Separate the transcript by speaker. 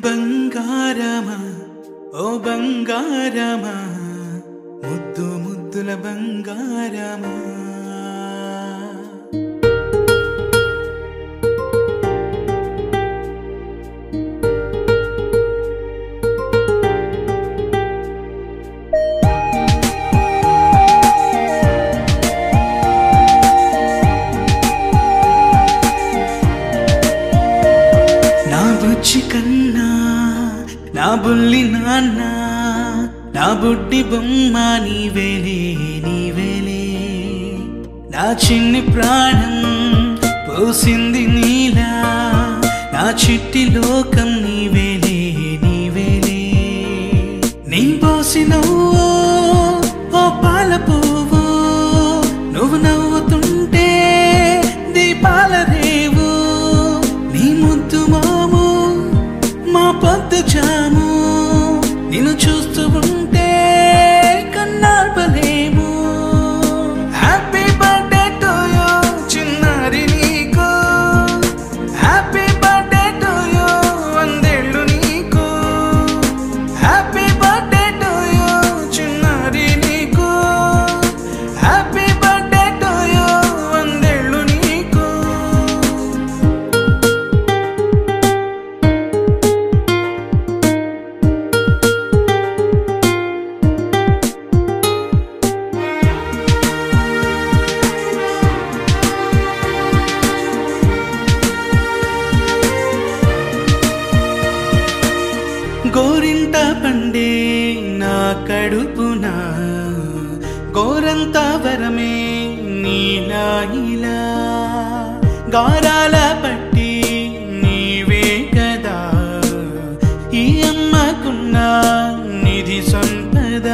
Speaker 1: బంగారమా ఓ బంగారమా ముద్దు ముద్దుల బంగారమా నా బుజ్జి కన్నా నా బుల్లి నాన్న నా బుడ్డి బొమ్మ నీవేలే నీవేలే నా చిన్ని ప్రాణం పోసింది నీలా నా చిట్టి లోకం నీవేలే నీవేలే నీ పోసినవో ఓ పాల పువ్వు నువ్వు నవ్వుతుంటే దీపాల రేవు నీ ముద్దు మాము మా పొద్దు జాము నిన్ను చూస్తూ ఉంటే కన్నార్పలేము హ్యాపీ బర్త్డే టు యూ చిన్నారి నీకు హ్యాపీ బర్త్డే టు యూ వందేళ్ళు నీకు హ్యాపీ బర్త్డే టు యూ చిన్నారి నీకు హ్యాపీ బర్త్డే టు యూ వందేళ్ళు నీకు గోరింట పండే నా కడుపున గోరంత వరమే నీలా ఇలా గారాల పట్టి నీవే కదా ఈ అమ్మకున్న నిధి సంపద